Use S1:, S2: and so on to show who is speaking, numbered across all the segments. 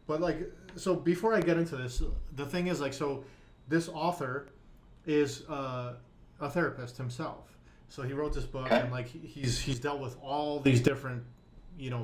S1: But like, so before I get into this, the thing is like, so this author is a therapist himself. So he wrote this book,
S2: Okay.
S1: and like he's dealt with all these different,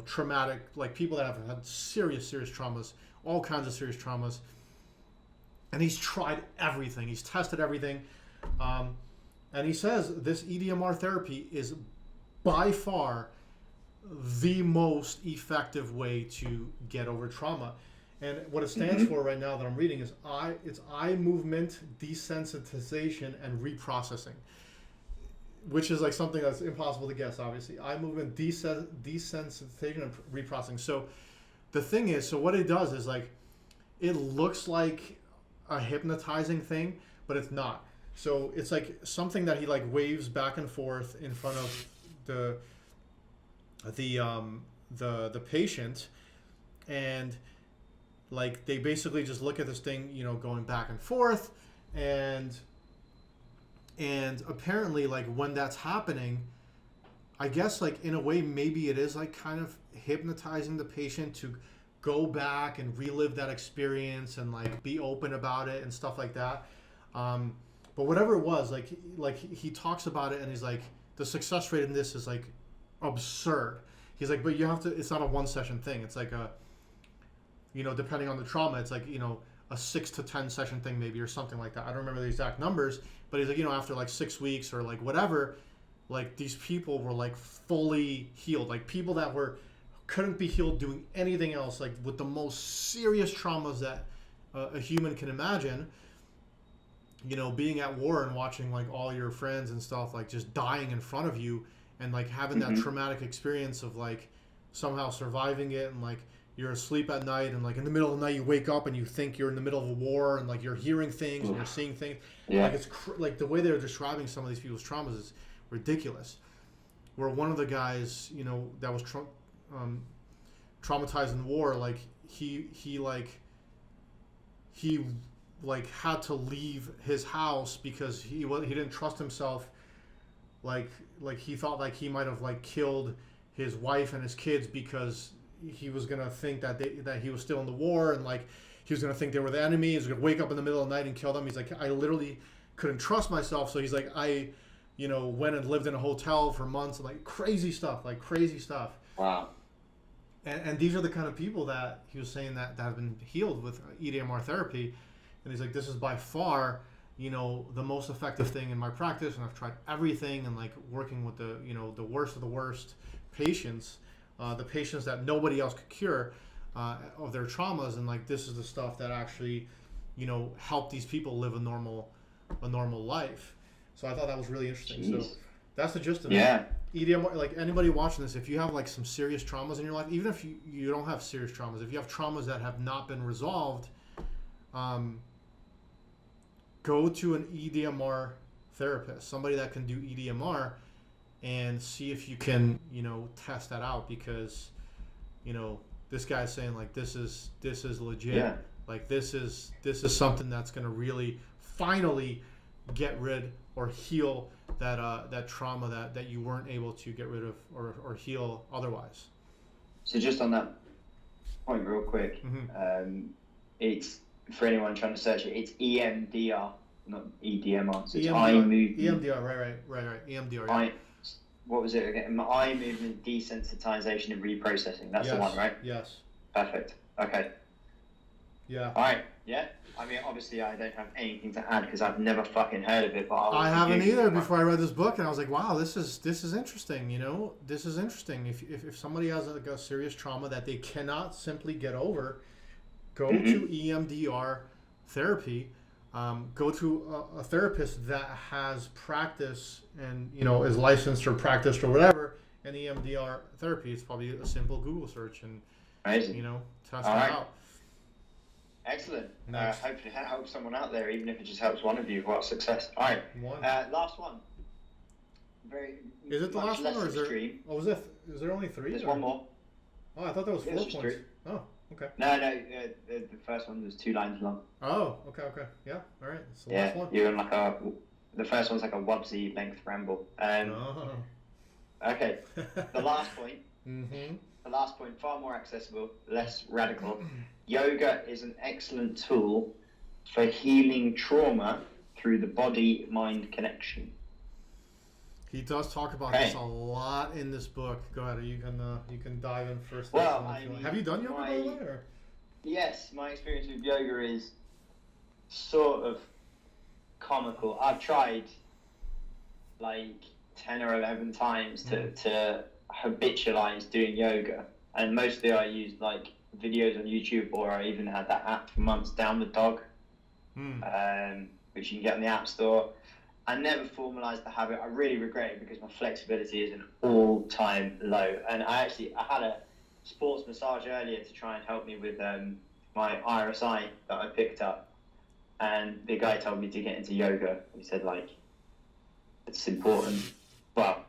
S1: traumatic, like people that have had serious traumas, all kinds of serious traumas, and he's tried everything. He's tested everything, and he says this EDMR therapy is by far the most effective way to get over trauma. And what it stands for right now that I'm reading is it's eye movement desensitization and reprocessing, which is like something that's impossible to guess, obviously. Eye movement desensitization and reprocessing. So the thing is, so what it does is like, it looks like a hypnotizing thing, but it's not. So it's like something that he like waves back and forth in front of the patient, and like they basically just look at this thing, going back and forth, and apparently like when that's happening, I guess like in a way maybe it is like kind of hypnotizing the patient to go back and relive that experience and like be open about it and stuff like that. But whatever it was, like he talks about it, and he's like, the success rate in this is like absurd. He's like, but you have to, it's not a one session thing. It's like a, depending on the trauma, it's like, a 6 to 10 session thing maybe, or something like that. I don't remember the exact numbers, but he's like, after like 6 weeks or like whatever, like these people were like fully healed. Like people that couldn't be healed doing anything else, like with the most serious traumas that a human can imagine, being at war and watching like all your friends and stuff like just dying in front of you, and like having that traumatic experience of like somehow surviving it, and like you're asleep at night, and like in the middle of the night you wake up and you think you're in the middle of a war, and like you're hearing things and you're seeing things. Like it's like the way they're describing some of these people's traumas is ridiculous. Where one of the guys, that was traumatized in the war, like he had to leave his house because he didn't trust himself. Like he thought like he might have like killed his wife and his kids, because he was gonna think that he was still in the war, and like he was gonna think they were the enemy. He was gonna wake up in the middle of the night and kill them. He's like, I literally couldn't trust myself. So he's like, I went and lived in a hotel for months, and like crazy stuff.
S2: Wow.
S1: And these are the kind of people that he was saying that have been healed with EDMR therapy. And he's like, this is by far, the most effective thing in my practice, and I've tried everything, and like working with the, the worst of the worst patients, the patients that nobody else could cure of their traumas, and like this is the stuff that actually, help these people live a normal life. So I thought that was really interesting.
S2: Jeez.
S1: So that's the gist of
S2: Yeah.
S1: it. EDMR, like anybody watching this, if you have like some serious traumas in your life, even if you don't have serious traumas, if you have traumas that have not been resolved, go to an EDMR therapist, somebody that can do EDMR, and see if you can, test that out, because, this guy's saying like this is legit.
S2: Yeah.
S1: Like this is something that's going to really finally get rid or heal that trauma that you weren't able to get rid of or heal otherwise.
S2: So just on that point real quick, it's, for anyone trying to search it, it's EMDR, not EDMR. So it's eye movement.
S1: EMDR, right. EMDR. Yeah.
S2: What was it again? Eye movement desensitization and reprocessing. That's the one, right?
S1: Yes.
S2: Perfect. Okay.
S1: Yeah.
S2: All right. Yeah. I mean, obviously, I don't have anything to add because I've never fucking heard of it. But
S1: I haven't either before I read this book, and I was like, wow, this is interesting. This is interesting. If somebody has like a serious trauma that they cannot simply get over, go to EMDR therapy. Go to a therapist that has practice and is licensed or practiced or whatever in EMDR therapy. It's probably a simple Google search, and
S2: amazing.
S1: Test that out.
S2: Excellent. Hopefully that helps someone out there, even if it just helps one of you. What success. All right. Last one.
S1: Is it the last one, or is there? Oh, is there only 3?
S2: There's one more.
S1: Oh, I thought that was 4 points.
S2: 3.
S1: Oh, okay.
S2: No. The first one was 2 lines long.
S1: Oh, okay. Yeah. All right. It's the
S2: Yeah.
S1: last one.
S2: You're in the first one's like a Wubsy length ramble. Okay. The last point.
S1: Mm-hmm.
S2: The last point, far more accessible, less radical. yoga is an excellent tool for healing trauma through the body-mind connection.
S1: He does talk about this a lot in this book. Go ahead, you can dive in first.
S2: Well,
S1: have you done yoga by the way? Or?
S2: Yes, my experience with yoga is sort of comical. I've tried like 10 or 11 times to habitualize doing yoga, and mostly I used like videos on YouTube, or I even had that app for months, Down the Dog, which you can get on the App Store. I never formalized the habit. I really regret it because my flexibility is an all-time low, and I had a sports massage earlier to try and help me with my RSI that I picked up, and the guy told me to get into yoga. He said, like, it's important. Well,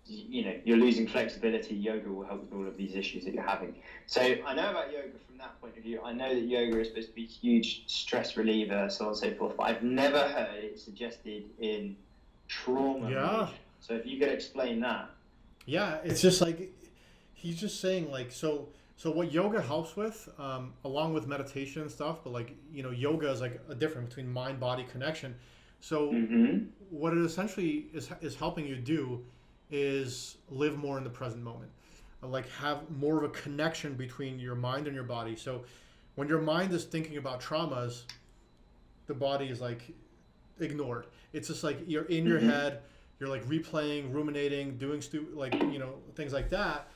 S2: you know, you're losing flexibility. Yoga will help with all of these issues that you're having. So I know about yoga from that point of view. I know that yoga is supposed to be a huge stress reliever, so on and so forth, but I've never heard it suggested in trauma.
S1: Yeah.
S2: So if you could explain that.
S1: Yeah, it's just like, he's just saying like, so what yoga helps with, along with meditation and stuff, but like, you know, yoga is like a difference between mind-body connection. So what it essentially is helping you do is live more in the present moment, like have more of a connection between your mind and your body. So when your mind is thinking about traumas, the body is like ignored. It's just like you're in your head, you're like replaying, ruminating, doing like, you know, things like that.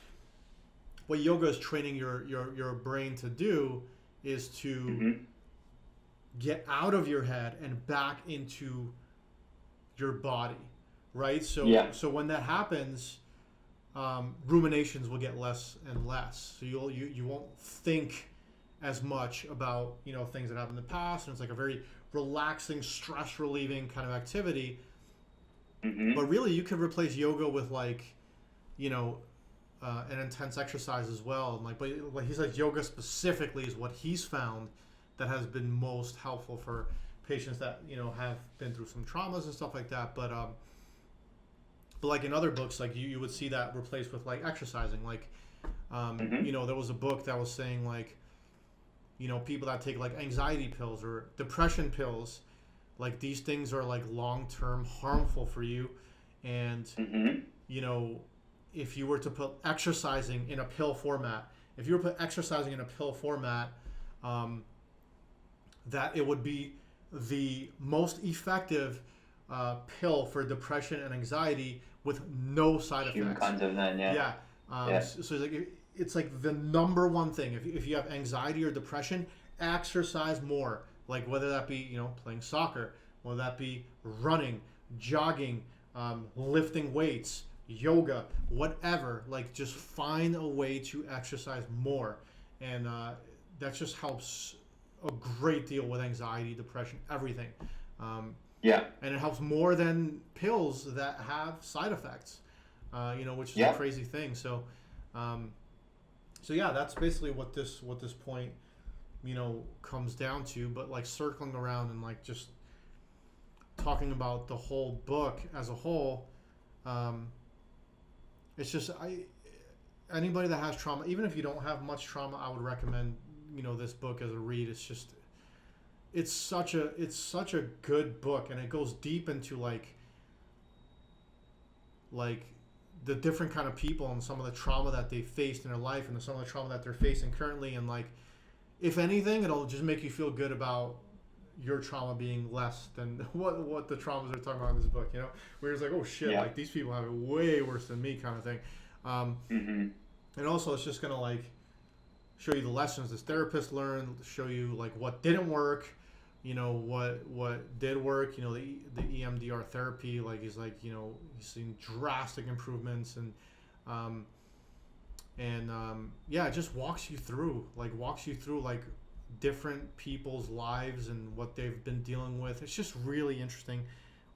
S1: What yoga is training your brain to do is to get out of your head and back into your body, right? So so when that happens, ruminations will get less and less. So you won't think as much about, you know, things that happened in the past, and it's like a very relaxing, stress relieving kind of activity. But really, you could replace yoga with like, you know, an intense exercise as well. And like, but he's like, yoga specifically is what he's found that has been most helpful for patients that, you know, have been through some traumas and stuff like that. But like in other books, like you would see that replaced with like exercising. Like, you know, there was a book that was saying like, you know, people that take like anxiety pills or depression pills, like these things are like long-term harmful for you. And, you know, if you were to put exercising in a pill format, that it would be the most effective pill for depression and anxiety with no side effects.
S2: Kinds of then,
S1: So it's like the number one thing. If you have anxiety or depression, exercise more. Like whether that be, you know, playing soccer, whether that be running, jogging, lifting weights, yoga, whatever. Like just find a way to exercise more, and that just helps a great deal with anxiety, depression, everything. And it helps more than pills that have side effects, you know, which is a crazy thing. So yeah, that's basically what this point, you know, comes down to. But like circling around and like just talking about the whole book as a whole, it's just anybody that has trauma, even if you don't have much trauma, I would recommend, you know, this book as a read. It's just it's such a good book, and it goes deep into like the different kind of people and some of the trauma that they faced in their life and some of the trauma that they're facing currently. And like, if anything, it'll just make you feel good about your trauma being less than what the traumas they're talking about in this book, you know, where it's like, oh shit, like these people have it way worse than me kind of thing. And also it's just gonna like show you the lessons this therapist learned, show you like what didn't work, you know, what did work, you know, the Emdr therapy, like he's like, you know, he's seen drastic improvements, and it just walks you through like different people's lives and what they've been dealing with. It's just really interesting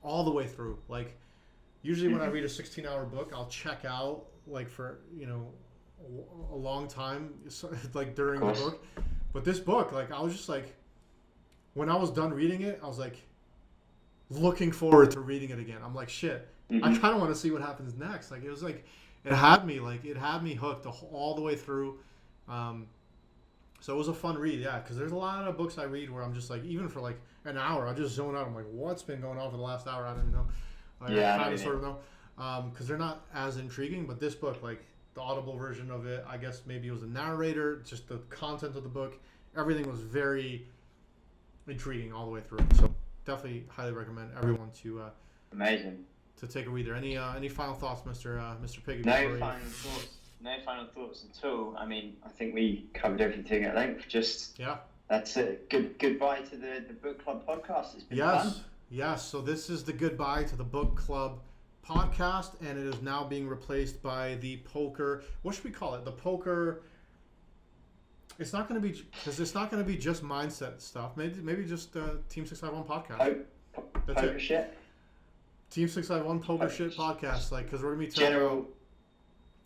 S1: all the way through. Like usually when I read a 16-hour book, I'll check out like for, you know, a long time, like during the book. But this book, like I was just like, when I was done reading it, I was like looking forward to reading it again. I'm like, shit, I kind of want to see what happens next. Like it was like, it had me hooked all the way through. So it was a fun read, yeah, because there's a lot of books I read where I'm just like, even for like an hour, I just zone out. I'm like, what's been going on for the last hour? I don't even know. Like,
S2: Yeah,
S1: I
S2: I know
S1: kind of
S2: what
S1: sort of know, because they're not as intriguing. But this book, like the audible version of it, I guess maybe it was the narrator, just the content of the book, everything was very intriguing all the way through. So definitely highly recommend everyone to
S2: Amazing.
S1: to take a read there. Any final thoughts, Mr. Piggy?
S2: No final thoughts. No final thoughts at all. I mean, I think we covered everything at length. Just
S1: Yeah.
S2: That's it. Goodbye to the book club podcast. It's been fun.
S1: Yes. So this is the goodbye to the book club podcast, and it is now being replaced by the poker. What should we call it? The poker. It's not going to be because it's not going to be just mindset stuff. Maybe just Team 651 podcast.
S2: Poker shit.
S1: Team 651 poker shit podcast. Like because we're going to be talking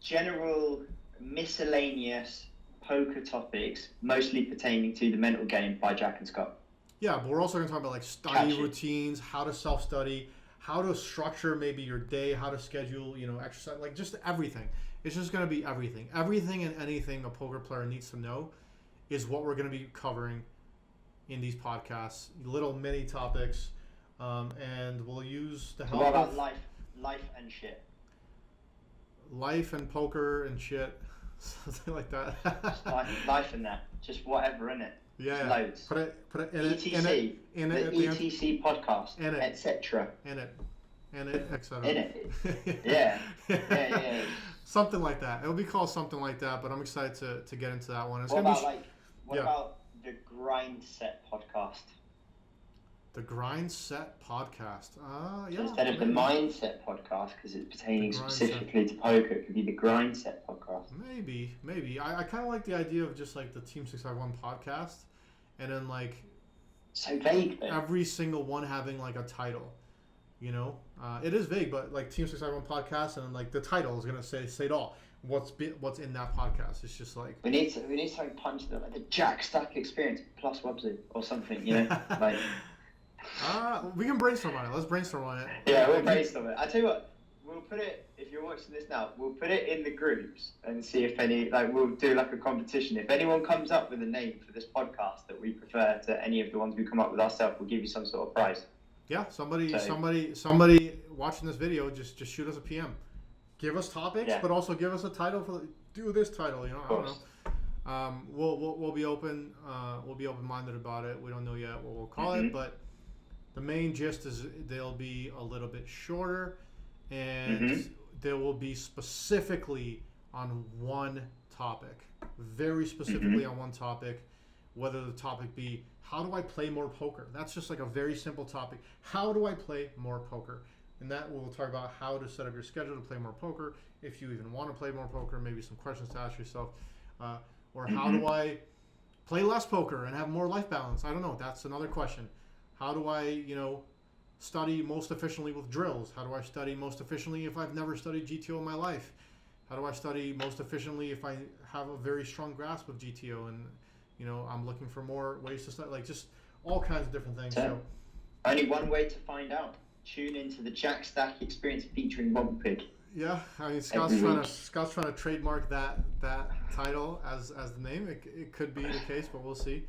S2: general miscellaneous poker topics, mostly pertaining to the mental game by Jack and Scott.
S1: Yeah, but we're also going to talk about like study routines, how to self-study, how to structure maybe your day, how to schedule, exercise, like just everything. It's just going to be everything. Everything and anything a poker player needs to know is what we're going to be covering in these podcasts. Little mini topics, and we'll use the help
S2: of... What about life and shit?
S1: Life and poker and shit. Something like that.
S2: Just life and that. Just whatever in it.
S1: Yeah.
S2: Just loads.
S1: Put it in
S2: ETC.
S1: it. In it.
S2: The ETC podcast.
S1: In it.
S2: Etc.
S1: In it. Etc.
S2: In it. Yeah.
S1: Something like that. It'll be called something like that, but I'm excited to get into that one. It's
S2: what
S1: gonna
S2: about what about the Grind Set podcast?
S1: The Grind Set podcast. Yeah.
S2: So instead of the Mindset podcast, because it's pertaining specifically to poker, it could be the Grind Set podcast.
S1: Maybe. I kind of like the idea of just like the Team 651 podcast, and then like
S2: so vague. Though.
S1: Every single one having like a title. It is vague, but like Team 651 podcast, and then like the title is gonna say it all. What's in that podcast? It's just like
S2: we need something punchy, like the Jack Stack Experience plus Wubsy or something. Like.
S1: We can brainstorm on it. Let's brainstorm on it.
S2: Yeah, we'll brainstorm it. I tell you what, we'll put it. If you're watching this now, we'll put it in the groups and see if any. We'll do like a competition. If anyone comes up with a name for this podcast that we prefer to any of the ones we come up with ourselves, we'll give you some sort of prize.
S1: Yeah, somebody watching this video, just shoot us a PM. Give us topics, but also give us a title for do this title. I don't know. We'll be open. We'll be open-minded about it. We don't know yet what we'll call it, but the main gist is they'll be a little bit shorter, and they will be specifically on one topic, very specifically on one topic. Whether the topic be how do I play more poker? That's just like a very simple topic. How do I play more poker? And that we'll talk about how to set up your schedule to play more poker. If you even want to play more poker, maybe some questions to ask yourself, or how do I play less poker and have more life balance? I don't know. That's another question. How do I, study most efficiently with drills? How do I study most efficiently if I've never studied GTO in my life? How do I study most efficiently if I have a very strong grasp of GTO and, I'm looking for more ways to study, like just all kinds of different things. So
S2: only one way to find out. Tune into the Jack Stack Experience featuring Bob Pig.
S1: Yeah, I mean Scott's trying to trademark that title as the name. It could be the case, but we'll see.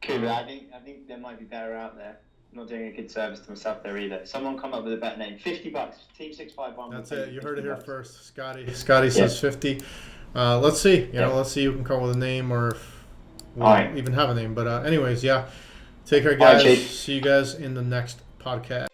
S2: Cool. I think there might be better out there. I'm not doing a good service to myself there either. Someone come up with a better name. $50. Team 651.
S1: That's it. You heard it here first. Scotty says 50. Let's see. Let's see who can come up with a name or if we'll even have a name. But anyways, yeah. Take care, guys. See you guys in the next podcast.